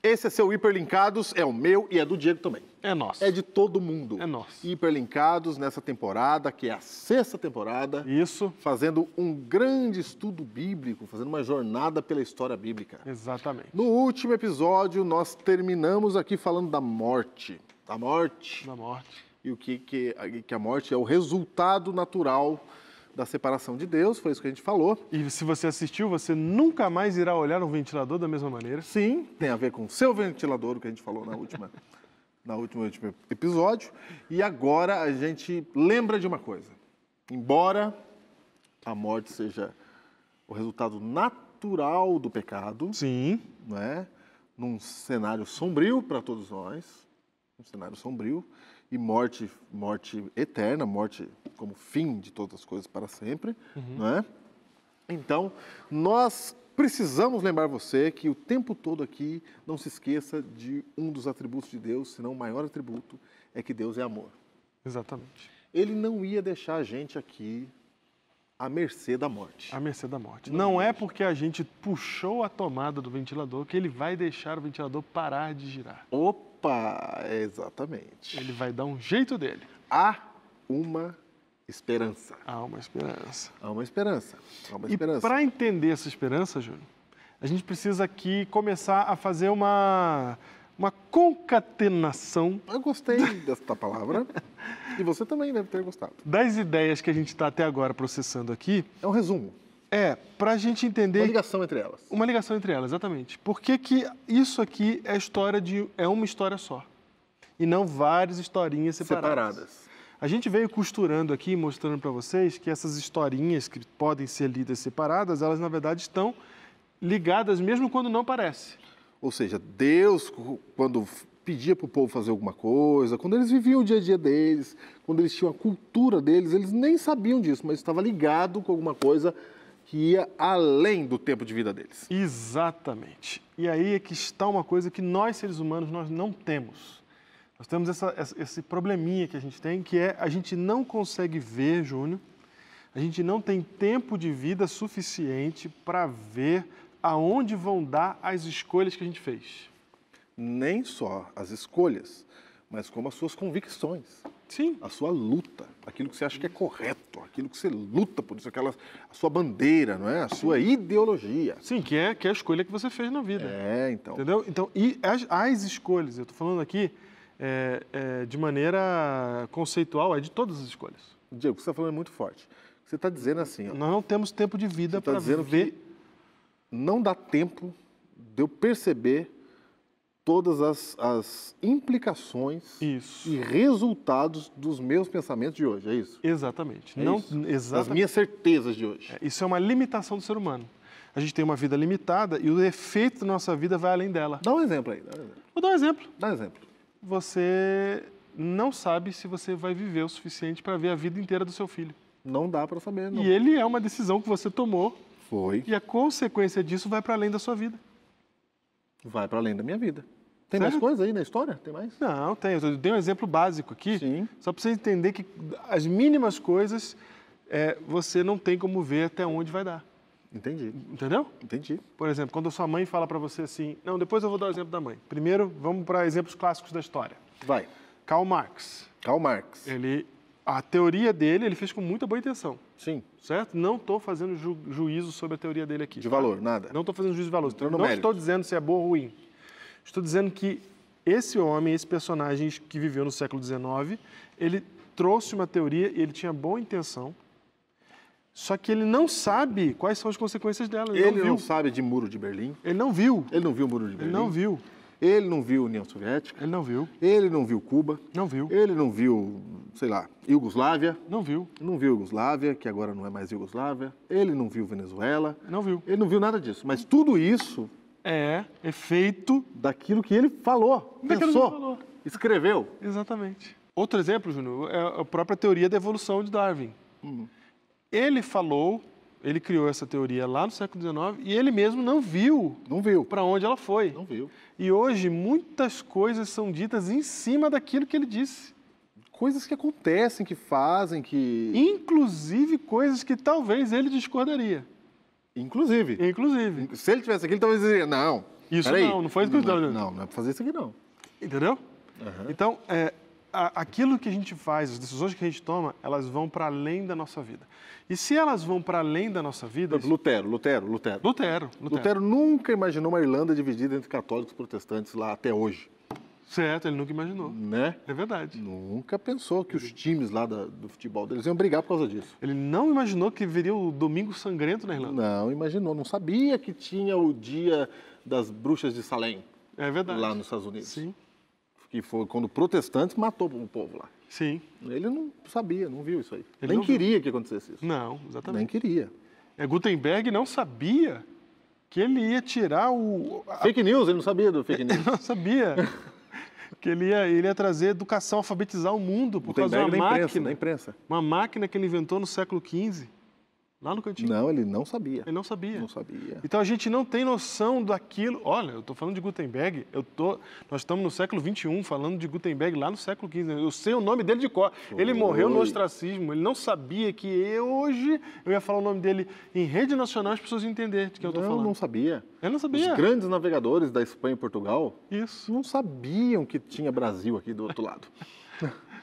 Esse é seu Hiperlinkados, é o meu e é do Diego também. É nosso. É de todo mundo. É nosso. Hiperlinkados nessa temporada, que é a 6ª temporada. Isso. Fazendo um grande estudo bíblico, fazendo uma jornada pela história bíblica. Exatamente. No último episódio, nós terminamos aqui falando da morte. Da morte. Da morte. E o que a morte é o resultado natural da separação de Deus, foi isso que a gente falou. E se você assistiu, você nunca mais irá olhar um ventilador da mesma maneira. Sim, tem a ver com o seu ventilador, o que a gente falou no último episódio. E agora a gente lembra de uma coisa. Embora a morte seja o resultado natural do pecado, Sim. não é? Num cenário sombrio para todos nós, um cenário sombrio, e morte eterna, morte como fim de todas as coisas para sempre, não é? Então, nós precisamos lembrar você que o tempo todo aqui, não se esqueça de um dos atributos de Deus, senão o maior atributo é que Deus é amor. Exatamente. Ele não ia deixar a gente aqui à mercê da morte. À mercê da morte. Não é porque a gente puxou a tomada do ventilador que ele vai deixar o ventilador parar de girar. Opa, exatamente. Ele vai dar um jeito dele. Há uma esperança. Há uma esperança. Há uma esperança. Há uma E esperança. para entender essa esperança, Júnior, a gente precisa aqui começar a fazer uma concatenação. Eu gostei desta palavra. E você também deve ter gostado. Das ideias que a gente está até agora processando aqui. É um resumo. Para a gente entender... Uma ligação entre elas. Uma ligação entre elas, exatamente. Por que isso aqui é uma história só? E não várias historinhas separadas. A gente veio costurando aqui, mostrando para vocês que essas historinhas que podem ser lidas separadas, elas na verdade estão ligadas mesmo quando não parece. Ou seja, Deus, quando pedia para o povo fazer alguma coisa, quando eles viviam o dia a dia deles, quando eles tinham a cultura deles, eles nem sabiam disso, mas estava ligado com alguma coisa que ia além do tempo de vida deles. Exatamente. E aí é que está uma coisa que nós, seres humanos, nós não temos. Nós temos esse probleminha que a gente tem, que é a gente não consegue ver, Júnior, a gente não tem tempo de vida suficiente para ver aonde vão dar as escolhas que a gente fez. Nem só as escolhas, mas como as suas convicções. Sim. A sua luta, aquilo que você acha que é correto, aquilo que você luta por isso, a sua bandeira, não é? A sua ideologia. Sim, que é a escolha que você fez na vida. Então. Entendeu? Então, e as escolhas, eu estou falando aqui de maneira conceitual, é de todas as escolhas. Diego, o que você está falando é muito forte. Você está dizendo assim, ó, nós não temos tempo de vida para ver. Que não dá tempo de eu perceber todas as implicações e resultados dos meus pensamentos de hoje, é isso? Exatamente. Exatamente. Das minhas certezas de hoje. Isso é uma limitação do ser humano. A gente tem uma vida limitada e o efeito da nossa vida vai além dela. Dá um exemplo aí. Vou dar um exemplo. Dá um exemplo. Você não sabe se você vai viver o suficiente para ver a vida inteira do seu filho. Não dá para saber, não. E ele é uma decisão que você tomou. Foi. E a consequência disso vai para além da sua vida. Vai para além da minha vida. Tem mais coisa aí na história? Tem mais? Não, tem. Eu dei um exemplo básico aqui. Sim. Só para você entender que as mínimas coisas você não tem como ver até onde vai dar. Entendi. Entendeu? Entendi. Por exemplo, quando a sua mãe fala para você assim... Não, depois eu vou dar o exemplo da mãe. Primeiro, vamos para exemplos clássicos da história. Vai. Karl Marx. Karl Marx. A teoria dele, ele fez com muita boa intenção. Sim. Certo? Não estou fazendo juízo sobre a teoria dele aqui. De valor, nada. Não estou fazendo juízo de valor. Não estou dizendo se é boa ou ruim. Estou dizendo que esse homem, esse personagem que viveu no século XIX, ele trouxe uma teoria e ele tinha boa intenção, só que ele não sabe quais são as consequências dela. Ele não sabe de Muro de Berlim. Ele não viu. Ele não viu o Muro de Berlim. Ele não viu. Ele não viu a União Soviética. Ele não viu. Ele não viu Cuba. Não viu. Ele não viu, sei lá, Iugoslávia. Não viu. Não viu Iugoslávia, que agora não é mais Iugoslávia. Ele não viu Venezuela. Não viu. Ele não viu nada disso. Mas tudo isso é efeito daquilo que ele falou, pensou, escreveu. Exatamente. Outro exemplo, Júnior, é a própria teoria da evolução de Darwin. Ele criou essa teoria lá no século XIX e ele mesmo não viu para onde ela foi. Não viu. E hoje muitas coisas são ditas em cima daquilo que ele disse. Coisas que acontecem, que fazem, que... Inclusive coisas que talvez ele discordaria. Inclusive. Se ele tivesse aqui, ele talvez diria, não, isso peraí, não foi isso que eu estava dizendo. Não é para fazer isso aqui, não. Entendeu? Uhum. Então, aquilo que a gente faz, as decisões que a gente toma, elas vão para além da nossa vida. E se elas vão para além da nossa vida... Lutero nunca imaginou uma Irlanda dividida entre católicos e protestantes lá até hoje. Certo, ele nunca imaginou. Né? É verdade. Nunca pensou que os times lá do futebol deles iam brigar por causa disso. Ele não imaginou que viria o Domingo Sangrento na Irlanda. Não imaginou, não sabia que tinha o dia das bruxas de Salem. É verdade. Lá nos Estados Unidos. Sim. Que foi quando protestantes matou o povo lá. Sim. Ele não sabia, não viu isso aí. Ele Nem não queria viu. que acontecesse isso. Não, exatamente. Nem queria. Gutenberg não sabia que ele ia tirar o... Fake news, ele não sabia do fake news. Ele não sabia que ele ia trazer educação, alfabetizar o mundo por causa de uma máquina. Da imprensa. Uma máquina que ele inventou no século XV. Lá no cantinho. Não, ele não sabia. Ele não sabia. Não sabia. Então a gente não tem noção daquilo. Olha, eu estou falando de Gutenberg, nós estamos no século XXI falando de Gutenberg lá no século XV. Eu sei o nome dele de cor. Ele morreu no ostracismo. Ele não sabia que hoje eu ia falar o nome dele em rede nacional, as pessoas iam entender de que eu estou falando. Não sabia. Ele não sabia. Os grandes navegadores da Espanha e Portugal Isso. não sabiam que tinha Brasil aqui do outro lado.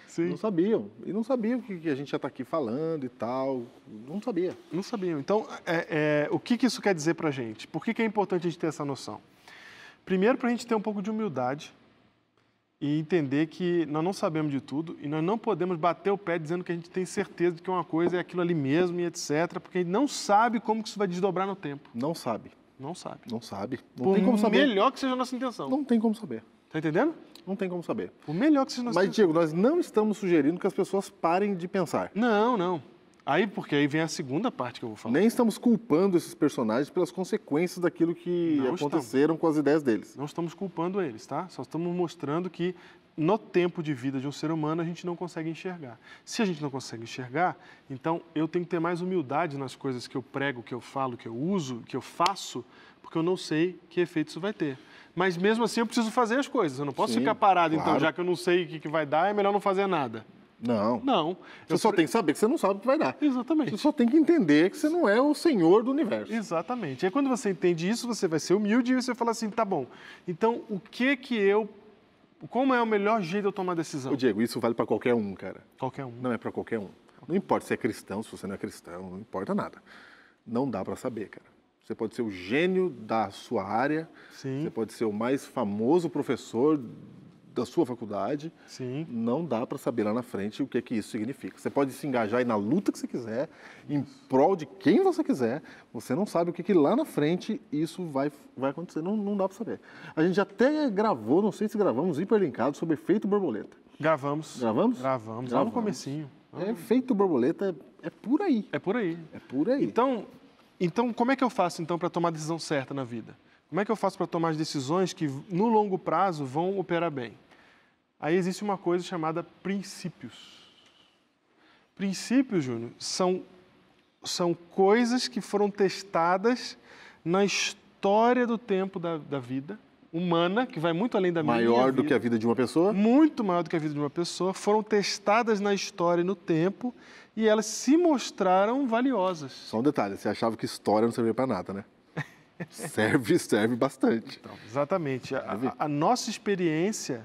Sim. Não sabiam. E não sabiam que a gente já está aqui falando e tal. Não sabia. Não sabiam. Então, o que isso quer dizer para a gente? Por que é importante a gente ter essa noção? Primeiro, para a gente ter um pouco de humildade e entender que nós não sabemos de tudo e nós não podemos bater o pé dizendo que a gente tem certeza de que uma coisa é aquilo ali mesmo e etc., porque a gente não sabe como que isso vai desdobrar no tempo. Não sabe. Não sabe. Não sabe. Não Por tem como saber. melhor que seja a nossa intenção. Não tem como saber. Tá entendendo? Não tem como saber. Por melhor que seja a nossa Mas, intenção. Diego, nós não estamos sugerindo que as pessoas parem de pensar. Não. Porque aí vem a segunda parte que eu vou falar. Nem estamos culpando esses personagens pelas consequências daquilo que aconteceram com as ideias deles. Não estamos culpando eles, tá? Só estamos mostrando que no tempo de vida de um ser humano a gente não consegue enxergar. Se a gente não consegue enxergar, então eu tenho que ter mais humildade nas coisas que eu prego, que eu falo, que eu uso, que eu faço, porque eu não sei que efeito isso vai ter. Mas mesmo assim eu preciso fazer as coisas. Eu não posso ficar parado, claro. Então, já que eu não sei o que vai dar, é melhor não fazer nada. Não. Você só tem que saber que você não sabe o que vai dar. Exatamente. Você só tem que entender que você não é o senhor do universo. Exatamente. E aí, quando você entende isso, você vai ser humilde e você fala assim, tá bom, então como é o melhor jeito de eu tomar decisão? Ô, Diego, isso vale para qualquer um, cara. Qualquer um. Não é para qualquer um. Não importa se é cristão, se você não é cristão, não importa nada. Não dá para saber, cara. Você pode ser o gênio da sua área, Sim. Você pode ser o mais famoso professor da sua faculdade. Sim. Não dá para saber lá na frente o que isso significa. Você pode se engajar aí na luta que você quiser, em prol de quem você quiser, você não sabe o que lá na frente isso vai acontecer. Não dá para saber. A gente até gravou, não sei se gravamos, hiperlinkado sobre efeito borboleta. Gravamos. Gravamos? Gravamos. Lá no comecinho. Efeito borboleta é por aí. É por aí. É por aí. Então, como é que eu faço, então, para tomar a decisão certa na vida? Como é que eu faço para tomar as decisões que, no longo prazo, vão operar bem? Aí existe uma coisa chamada princípios. Princípios, Júnior, são coisas que foram testadas na história do tempo da vida humana, que vai muito além da minha vida. Maior do que a vida de uma pessoa? Muito maior do que a vida de uma pessoa. Foram testadas na história e no tempo e elas se mostraram valiosas. Só um detalhe, você achava que história não servia para nada, né? Serve bastante. Então, exatamente. A nossa experiência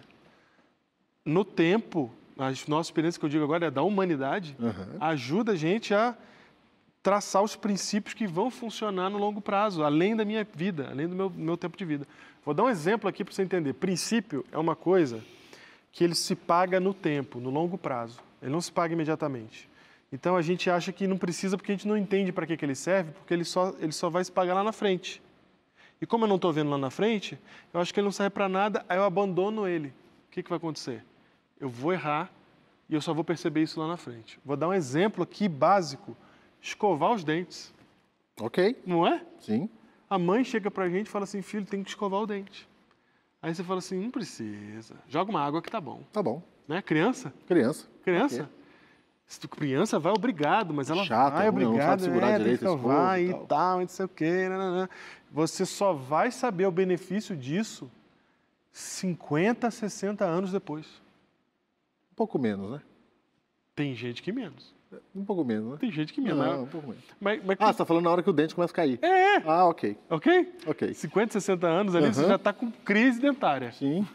no tempo, a nossa experiência que eu digo agora é da humanidade, ajuda a gente a traçar os princípios que vão funcionar no longo prazo, além da minha vida, além do meu tempo de vida. Vou dar um exemplo aqui para você entender. Princípio é uma coisa que ele se paga no tempo, no longo prazo. Ele não se paga imediatamente. Então a gente acha que não precisa porque a gente não entende para que ele serve, porque ele só vai se pagar lá na frente. E como eu não estou vendo lá na frente, eu acho que ele não serve para nada, aí eu abandono ele. O que vai acontecer? Eu vou errar e eu só vou perceber isso lá na frente. Vou dar um exemplo aqui básico. Escovar os dentes. Ok. Não é? Sim. A mãe chega pra gente e fala assim, filho, tem que escovar o dente. Aí você fala assim, não precisa. Joga uma água que tá bom. Tá bom. Né? Criança? Criança. Okay. Se criança vai obrigado, mas ela vai obrigada, não sabe segurar direito, escovar e tal, não sei o quê. Nanana. Você só vai saber o benefício disso 50, 60 anos depois. Um pouco menos, né? Tem gente que menos. Um pouco menos, né? Tem gente que Não, um pouco menos. Mas Você está falando na hora que o dente começa a cair. É. Ah, ok. Ok? Ok. 50, 60 anos ali, você já está com crise dentária. Sim.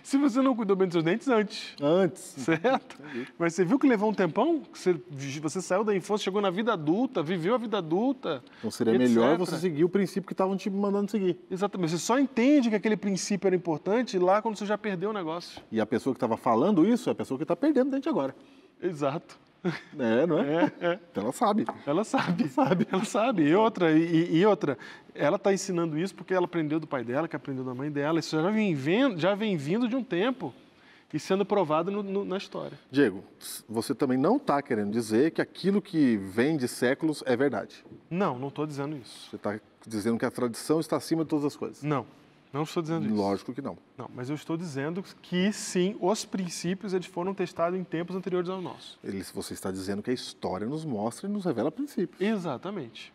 Se você não cuidou bem dos seus dentes antes. Antes. Certo? Mas você viu que levou um tempão? Você saiu da infância, chegou na vida adulta, viveu a vida adulta. Então seria etc. melhor você seguir o princípio que estavam te mandando seguir. Exatamente. Você só entende que aquele princípio era importante lá quando você já perdeu o negócio. E a pessoa que estava falando isso é a pessoa que está perdendo o dente agora. Exato. É, não é? Então ela sabe. Ela sabe. Ela sabe. E outra, ela está ensinando isso porque ela aprendeu do pai dela, que aprendeu da mãe dela. Isso já vem vindo de um tempo e sendo provado na história. Diego, você também não está querendo dizer que aquilo que vem de séculos é verdade. Não estou dizendo isso. Você está dizendo que a tradição está acima de todas as coisas. Não estou dizendo isso. Lógico que não. Não, mas eu estou dizendo que sim, os princípios eles foram testados em tempos anteriores ao nosso. Você está dizendo que a história nos mostra e nos revela princípios. Exatamente.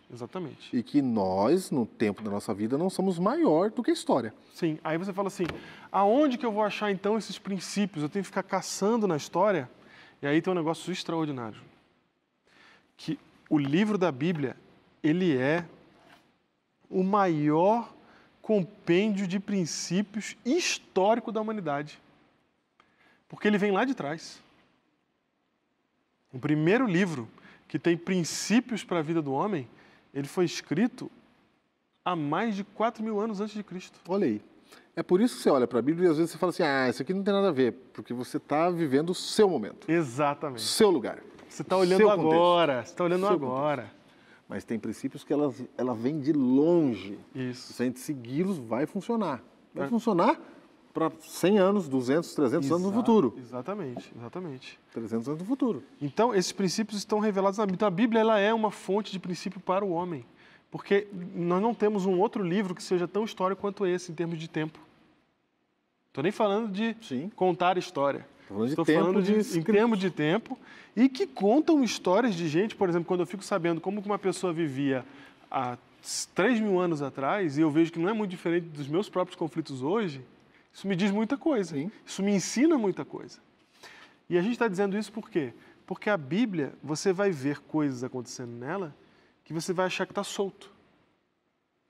E que nós, no tempo da nossa vida, não somos maior do que a história. Sim, aí você fala assim, aonde que eu vou achar então esses princípios? Eu tenho que ficar caçando na história? E aí tem um negócio extraordinário. Que o livro da Bíblia, ele é o maior compêndio de princípios histórico da humanidade. Porque ele vem lá de trás. O primeiro livro que tem princípios para a vida do homem, ele foi escrito há mais de 4.000 anos antes de Cristo. Olha aí. É por isso que você olha para a Bíblia e às vezes você fala assim, isso aqui não tem nada a ver, porque você está vivendo o seu momento. Exatamente. O seu lugar. Você está olhando agora. Você está olhando agora. Mas tem princípios que ela vem de longe. Isso. Se a gente segui-los, vai funcionar. Vai funcionar para 100 anos, 200, 300 anos no futuro. Exatamente. 300 anos no futuro. Então, esses princípios estão revelados na Bíblia. Então, a Bíblia ela é uma fonte de princípio para o homem. Porque nós não temos um outro livro que seja tão histórico quanto esse, em termos de tempo. Estou nem falando de contar história. Estou falando em termos de tempo e que contam histórias de gente, por exemplo, quando eu fico sabendo como uma pessoa vivia há 3.000 anos atrás e eu vejo que não é muito diferente dos meus próprios conflitos hoje, isso me diz muita coisa, isso me ensina muita coisa. E a gente está dizendo isso por quê? Porque a Bíblia, você vai ver coisas acontecendo nela que você vai achar que está solto.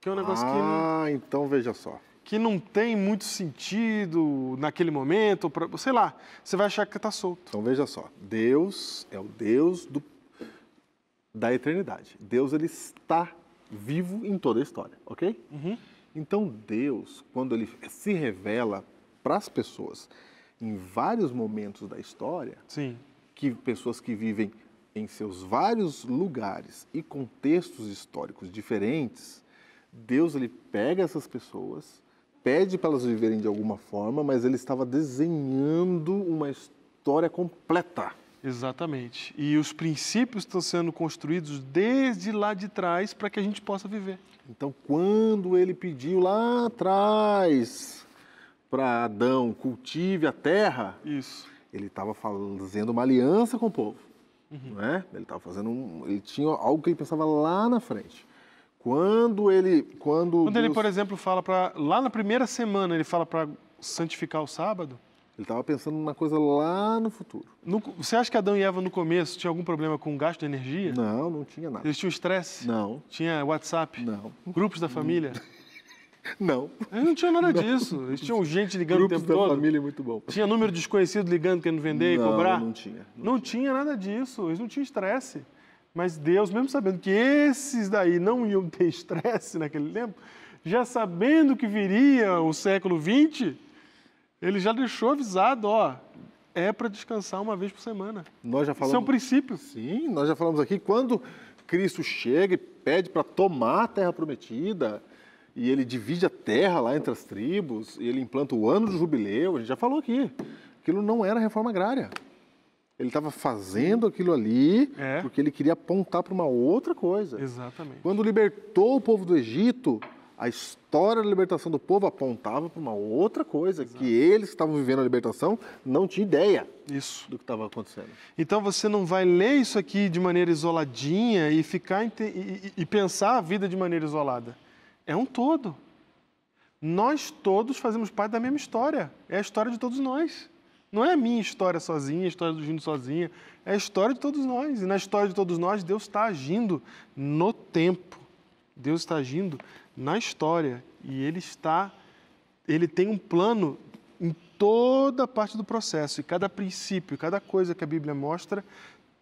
Que é um negócio então veja só. Que não tem muito sentido naquele momento, sei lá, você vai achar que está solto. Então veja só, Deus é o Deus da eternidade. Deus ele está vivo em toda a história, ok? Então Deus, quando ele se revela para as pessoas em vários momentos da história, que pessoas que vivem em seus vários lugares e contextos históricos diferentes, Deus ele pega essas pessoas, pede para elas viverem de alguma forma, mas ele estava desenhando uma história completa. Exatamente. E os princípios estão sendo construídos desde lá de trás para que a gente possa viver. Então, quando ele pediu lá atrás para Adão, cultive a terra, ele estava fazendo uma aliança com o povo. Não é? Ele tinha algo que ele pensava lá na frente. Quando ele, por exemplo, fala lá na primeira semana, ele fala para santificar o sábado. Ele estava pensando numa coisa lá no futuro. Você acha que Adão e Eva no começo tinham algum problema com gasto de energia? Não tinha nada. Eles tinham estresse? Não. Tinha WhatsApp? Não. Grupos da família? Não. Eles não tinham nada disso. Eles tinham gente ligando o tempo todo. Grupos da família, muito bom. Tinha número desconhecido ligando, querendo vender e cobrar? Não tinha. Não tinha nada disso. Eles não tinham estresse. Mas Deus, mesmo sabendo que esses daí não iam ter estresse naquele tempo, já sabendo que viria o século XX, ele já deixou avisado, é para descansar uma vez por semana. Isso é um princípio. Sim, nós já falamos aqui, quando Cristo chega e pede para tomar a terra prometida, e ele divide a terra lá entre as tribos, e ele implanta o ano do jubileu, a gente já falou aqui, aquilo não era reforma agrária. Ele estava fazendo aquilo ali porque ele queria apontar para uma outra coisa. Exatamente. Quando libertou o povo do Egito, a história da libertação do povo apontava para uma outra coisa, que eles que estavam vivendo a libertação não tinham ideia do que estava acontecendo. Então você não vai ler isso aqui de maneira isoladinha e e pensar a vida de maneira isolada. É um todo. Nós todos fazemos parte da mesma história. É a história de todos nós. Não é a minha história sozinha, a história do Júnior sozinha, é a história de todos nós. E na história de todos nós, Deus está agindo no tempo. Deus está agindo na história. E Ele tem um plano em toda a parte do processo. E cada princípio, cada coisa que a Bíblia mostra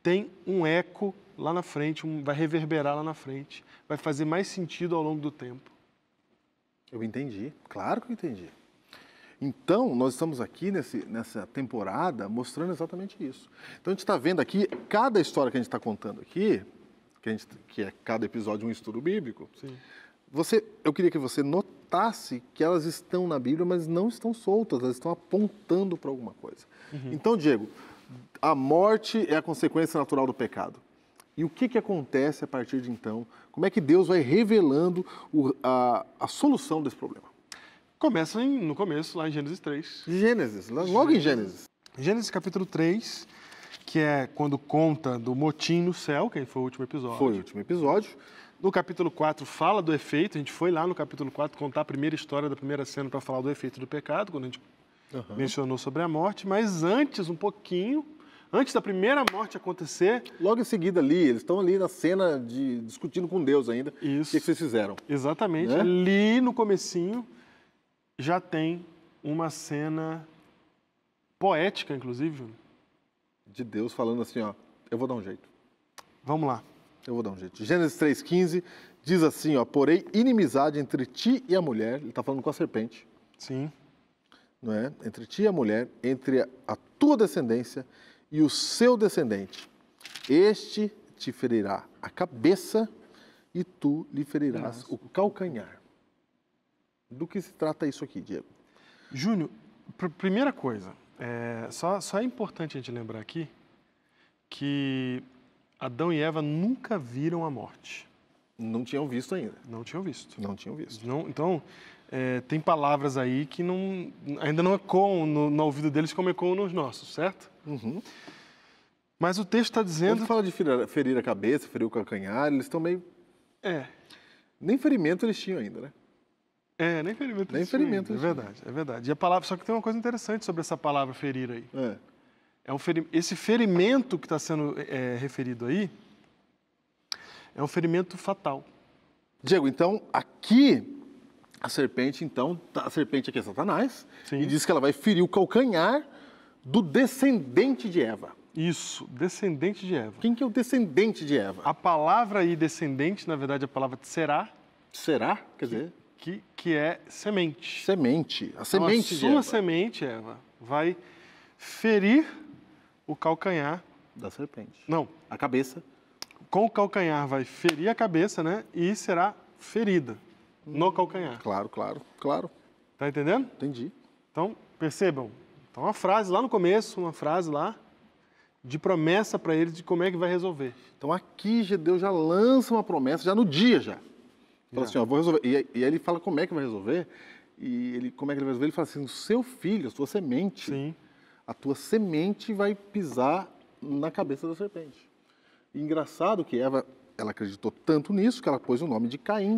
tem um eco lá na frente, vai reverberar lá na frente, vai fazer mais sentido ao longo do tempo. Eu entendi, claro que eu entendi. Então, nós estamos aqui nessa temporada mostrando exatamente isso. Então, a gente está vendo aqui, cada história que a gente está contando aqui, que é cada episódio um estudo bíblico, Sim. eu queria que você notasse que elas estão na Bíblia, mas não estão soltas, elas estão apontando para alguma coisa. Então, Diego, a morte é a consequência natural do pecado. E o que acontece a partir de então? Como é que Deus vai revelando a solução desse problema? Começa no começo, lá em Gênesis 3. Gênesis, logo em Gênesis. Gênesis capítulo 3, que é quando conta do motim no céu, que foi o último episódio. Foi o último episódio. No capítulo 4 fala do efeito, a gente foi lá no capítulo 4 contar a primeira história da primeira cena para falar do efeito do pecado, quando a gente mencionou sobre a morte, mas antes, um pouquinho, antes da primeira morte acontecer... Logo em seguida ali, eles estão ali na cena discutindo com Deus ainda. Isso. O que vocês fizeram? Exatamente. Né? Ali no comecinho já tem uma cena poética, inclusive. De Deus falando assim, ó, eu vou dar um jeito. Vamos lá. Eu vou dar um jeito. Gênesis 3,15 diz assim, ó, porém, inimizade entre ti e a mulher, ele está falando com a serpente, Sim. não é? Entre ti e a mulher, entre a tua descendência e o seu descendente. Este te ferirá a cabeça e tu lhe ferirás o calcanhar. Do que se trata isso aqui, Diego? Júnior, primeira coisa, só é importante a gente lembrar aqui que Adão e Eva nunca viram a morte. Não tinham visto ainda. Não tinham visto. Não tinham visto. Então, tem palavras aí que ainda não ecoam no ouvido deles como ecoam nos nossos, certo? Uhum. Mas o texto está dizendo... Quando fala de ferir a cabeça, ferir o calcanhar, eles estão meio... Nem ferimento eles tinham ainda, né? Nem ferimento. Nem ferimento. É verdade, é verdade. E a palavra, só que tem uma coisa interessante sobre essa palavra ferir aí. Esse ferimento que está sendo referido aí é um ferimento fatal. Diego, então, aqui, a serpente aqui é Satanás, Sim. e diz que ela vai ferir o calcanhar do descendente de Eva. Isso, descendente de Eva. Quem que é o descendente de Eva? A palavra aí, descendente, na verdade, é a palavra será. Será? Quer dizer? Que é semente. Semente. A semente então, de Eva. A sua semente, Eva, vai ferir o calcanhar. Da serpente. Não. A cabeça. Com o calcanhar vai ferir a cabeça, né? E será ferida no calcanhar. Claro. Tá entendendo? Entendi. Então, percebam. Então, uma frase lá no começo, uma frase lá de promessa para eles de como é que vai resolver. Então, aqui Deus já lança uma promessa, já no dia já. Fala assim, ó, vou resolver. E aí ele fala como é que vai resolver. Como é que ele vai resolver? Ele fala assim, o seu filho, a sua semente, Sim. a tua semente vai pisar na cabeça da serpente. E engraçado que Eva, ela acreditou tanto nisso que ela pôs o nome de Caim.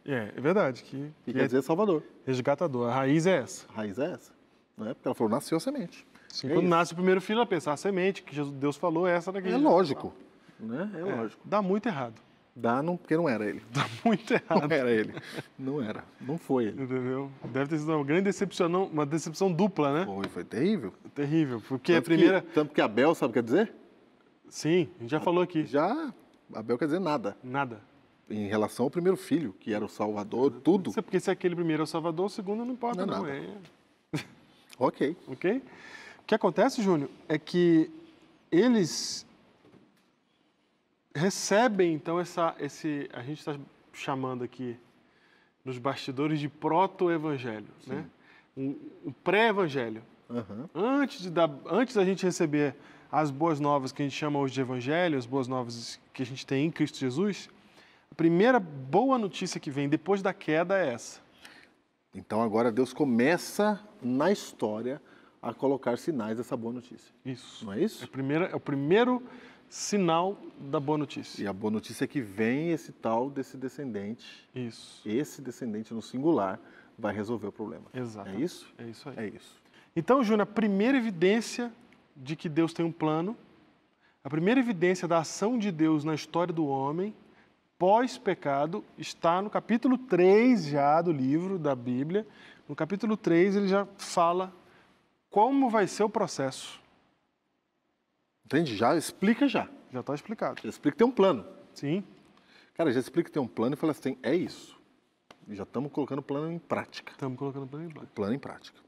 É verdade. Que quer dizer Salvador. Resgatador. A raiz é essa. A raiz é essa. Né? Porque ela falou, nasceu a semente. Sim, quando nasce o primeiro filho, ela pensa, a semente que Deus falou é essa daqui. É lógico. Né? É lógico. Dá muito errado. Porque não era ele. Dá muito errado. Não era ele. Não era. Não foi ele. Entendeu? Deve ter sido uma grande decepção, uma decepção dupla, né? Foi terrível. Terrível. Porque tanto a primeira... Tanto que Abel, sabe o que quer dizer? Sim, a gente já falou aqui. Abel quer dizer nada. Nada. Em relação ao primeiro filho, que era o Salvador, tudo. Isso é porque se aquele primeiro é o Salvador, o segundo não importa, não. Ok. Ok? O que acontece, Júnior, é que eles recebem, então, a gente está chamando aqui nos bastidores de proto-evangelho, né? Um pré-evangelho. Antes da gente receber as boas novas que a gente chama hoje de evangelho, as boas novas que a gente tem em Cristo Jesus, a primeira boa notícia que vem depois da queda é essa. Então agora Deus começa na história a colocar sinais dessa boa notícia. Isso. Não é isso? É o primeiro sinal da boa notícia. E a boa notícia é que vem esse tal desse descendente. Isso. Esse descendente no singular vai resolver o problema. Exato. É isso? É isso aí. É isso. Então, Júnior, a primeira evidência de que Deus tem um plano, a primeira evidência da ação de Deus na história do homem, pós-pecado, está no capítulo 3 já do livro da Bíblia. No capítulo 3 ele já fala como vai ser o processo. Entende? Já explica já. Já está explicado. Já explica que tem um plano. Sim. Cara, já explica que tem um plano e fala assim, é isso. E já estamos colocando o plano em prática. Estamos colocando o plano em prática. O plano em prática.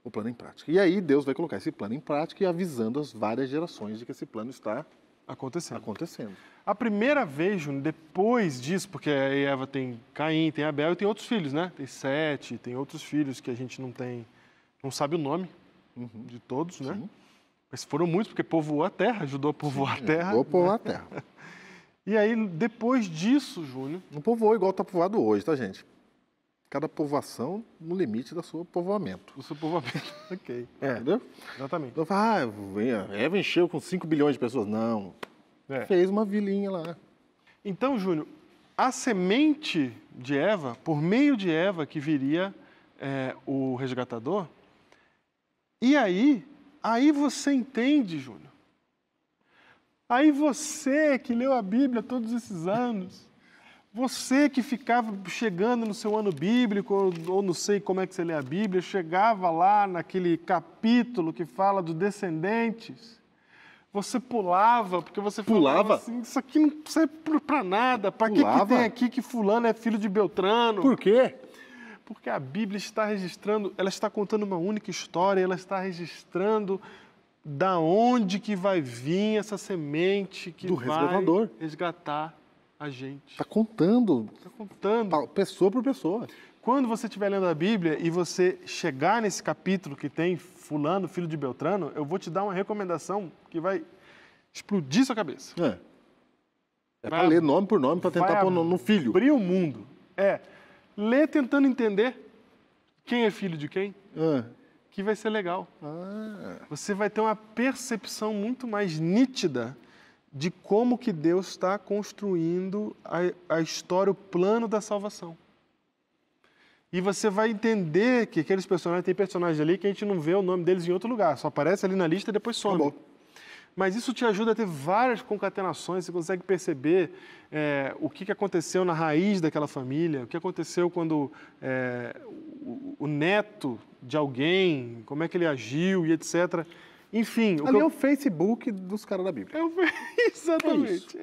O plano em prática. E aí Deus vai colocar esse plano em prática e avisando as várias gerações de que esse plano está acontecendo. A primeira vez, Júnior, depois disso, porque a Eva tem Caim, tem Abel e tem outros filhos, né? Tem Sete, tem outros filhos que a gente não sabe o nome de todos, né? Sim. Mas foram muitos, porque povoou a terra, ajudou a povoar a terra. Ajudou a povoar a terra. E aí, depois disso, Júnior... Não povoou igual está povoado hoje, tá, gente? Cada povoação no limite do seu povoamento. Do seu povoamento, ok. Entendeu? Exatamente. Então, Eva encheu com 5 bilhões de pessoas. Não. Fez uma vilinha lá. Então, Júnior, a semente de Eva, por meio de Eva que viria o resgatador, e aí você entende, Júnior. Aí você que leu a Bíblia todos esses anos, você que ficava chegando no seu ano bíblico, ou não sei como é que você lê a Bíblia, chegava lá naquele capítulo que fala dos descendentes, você pulava, porque você falava assim, isso aqui não serve para nada, para que tem aqui que fulano é filho de Beltrano? Por quê? Porque a Bíblia está registrando, ela está contando uma única história, ela está registrando da onde que vai vir essa semente que vai resgatar a gente. Está contando. Está contando. Pessoa por pessoa. Quando você estiver lendo a Bíblia e você chegar nesse capítulo que tem fulano, filho de Beltrano, eu vou te dar uma recomendação que vai explodir sua cabeça. É para ler nome por nome, para tentar pôr no filho. Abrir o mundo. Lê tentando entender quem é filho de quem, que vai ser legal. Você vai ter uma percepção muito mais nítida de como que Deus está construindo a história, o plano da salvação. E você vai entender que aqueles personagens, tem personagens ali que a gente não vê o nome deles em outro lugar, só aparece ali na lista e depois some. Acabou. Mas isso te ajuda a ter várias concatenações, você consegue perceber o que aconteceu na raiz daquela família, o que aconteceu quando o neto de alguém, como é que ele agiu e etc. Enfim... Ali é o Facebook dos caras da Bíblia. Exatamente.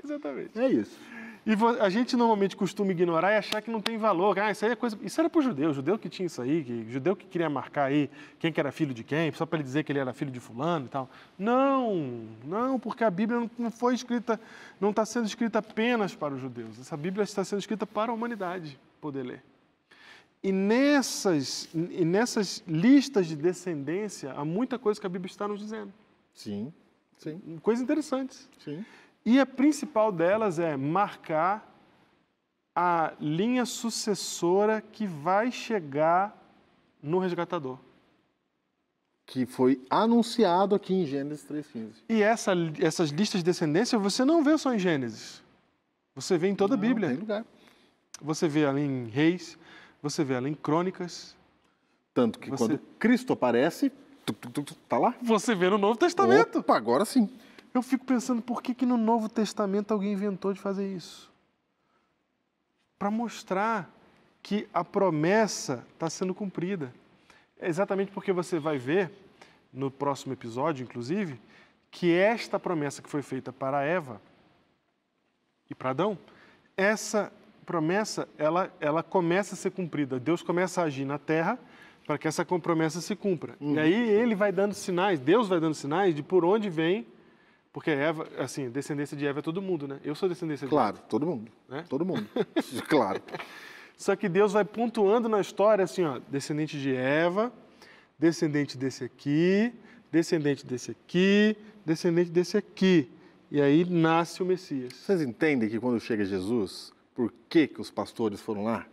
É isso. E a gente normalmente costuma ignorar e achar que não tem valor. Isso aí é coisa... Isso era para o judeu que tinha isso aí, judeu que queria marcar aí quem que era filho de quem, só para ele dizer que ele era filho de fulano e tal. Não, porque a Bíblia não foi escrita, não está sendo escrita apenas para os judeus. Essa Bíblia está sendo escrita para a humanidade poder ler. E nessas listas de descendência, há muita coisa que a Bíblia está nos dizendo. Sim. Coisas interessantes. Sim. E a principal delas é marcar a linha sucessora que vai chegar no resgatador. Que foi anunciado aqui em Gênesis 3,15. E essas listas de descendência você não vê só em Gênesis. Você vê em toda a Bíblia. Tem lugar. Você vê ali em Reis, você vê ali em Crônicas. Tanto que quando Cristo aparece, tá lá. Você vê no Novo Testamento. Opa, agora sim. Eu fico pensando, por que no Novo Testamento alguém inventou de fazer isso? Para mostrar que a promessa está sendo cumprida. É exatamente porque você vai ver, no próximo episódio, inclusive, que esta promessa que foi feita para Eva e para Adão, essa promessa, ela começa a ser cumprida. Deus começa a agir na terra para que essa promessa se cumpra. E aí ele vai dando sinais, Deus vai dando sinais de por onde vem. Porque Eva, assim, descendência de Eva é todo mundo, né? Eu sou descendência de Eva. Claro, todo mundo. Né? Todo mundo. Claro. Só que Deus vai pontuando na história, assim, ó, descendente de Eva, descendente desse aqui, descendente desse aqui, descendente desse aqui. E aí nasce o Messias. Vocês entendem que quando chega Jesus, por que os pastores foram lá?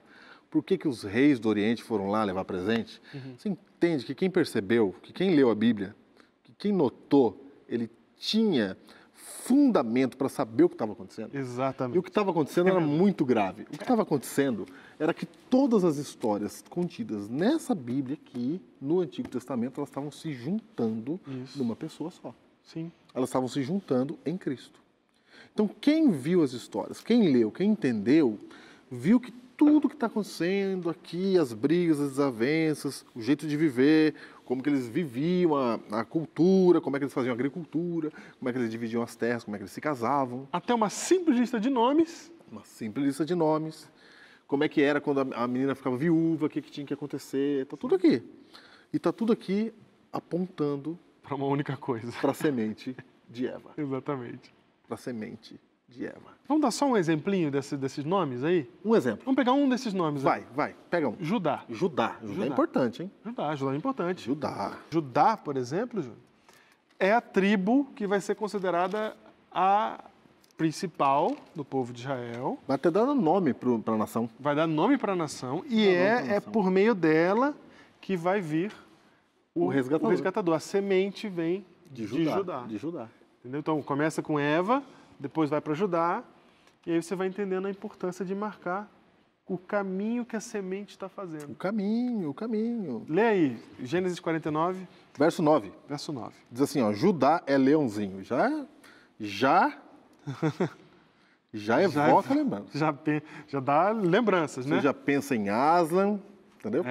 Por que os reis do Oriente foram lá levar presente? Você entende que quem percebeu, que quem leu a Bíblia, que quem notou, ele tinha fundamento para saber o que estava acontecendo. Exatamente. E o que estava acontecendo era muito grave. O que estava acontecendo era que todas as histórias contidas nessa Bíblia aqui, no Antigo Testamento, elas estavam se juntando numa pessoa só. Sim. Elas estavam se juntando em Cristo. Então, quem viu as histórias, quem leu, quem entendeu, viu que tudo que está acontecendo aqui, as brigas, as desavenças, o jeito de viver, como que eles viviam a cultura, como é que eles faziam a agricultura, como é que eles dividiam as terras, como é que eles se casavam. Até uma simples lista de nomes. Uma simples lista de nomes. Como é que era quando a menina ficava viúva, o que tinha que acontecer. Está tudo aqui. E está tudo aqui apontando Para uma única coisa. para a semente de Eva. Exatamente. Para a semente de Eva. Vamos dar só um exemplinho desses nomes aí? Um exemplo. Vamos pegar um desses nomes aí. Vai, pega um. Judá. Judá é importante, hein? Judá é importante. Judá. Judá, por exemplo, Júnior, é a tribo que vai ser considerada a principal do povo de Israel. Vai até dando nome para a nação. Vai dar nome para a nação e é por meio dela que vai vir o resgatador. A semente vem de Judá. Entendeu? Então, começa com Eva, depois vai para Judá, e aí você vai entendendo a importância de marcar o caminho que a semente está fazendo. O caminho. Lê aí, Gênesis 49. Verso 9. Verso 9. Diz assim, ó, Judá é leãozinho. Já evoca lembranças. Já dá lembranças, né? Você já pensa em Aslan, entendeu?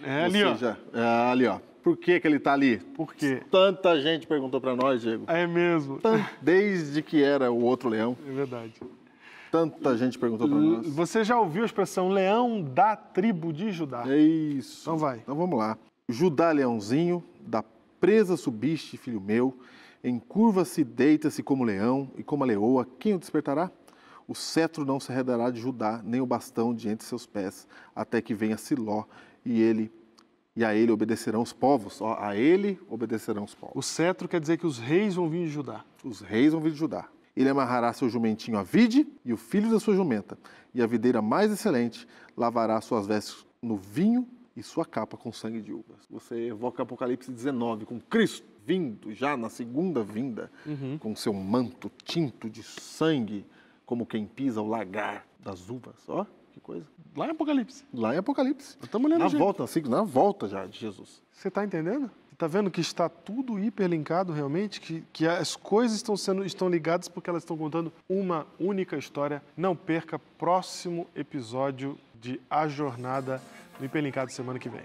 Ali, ó. Ali, ó. Por que ele está ali? Por quê? Tanta gente perguntou para nós, Diego. É mesmo. Desde que era o outro leão. É verdade. Tanta gente perguntou para nós. Você já ouviu a expressão leão da tribo de Judá? É isso. Então vai. Então vamos lá. Judá, leãozinho, da presa subiste, filho meu. Em curva se deita-se como leão e como a leoa. Quem o despertará? O cetro não se arredará de Judá, nem o bastão de entre seus pés, até que venha Siló e a ele obedecerão os povos. Ó, a ele obedecerão os povos. O cetro quer dizer que os reis vão vir de Judá. Os reis vão vir de Judá. Ele amarrará seu jumentinho à vide e o filho da sua jumenta. E a videira mais excelente lavará suas vestes no vinho e sua capa com sangue de uvas. Você evoca Apocalipse 19, com Cristo vindo já na segunda vinda, com seu manto tinto de sangue, como quem pisa o lagar das uvas. Ó, que coisa. Lá em Apocalipse. Lá em Apocalipse. Estamos lendo na volta já de Jesus. Você está entendendo? Está vendo que está tudo hiperlinkado realmente? Que as coisas estão ligadas porque elas estão contando uma única história. Não perca próximo episódio de A Jornada no Hiperlinkado semana que vem.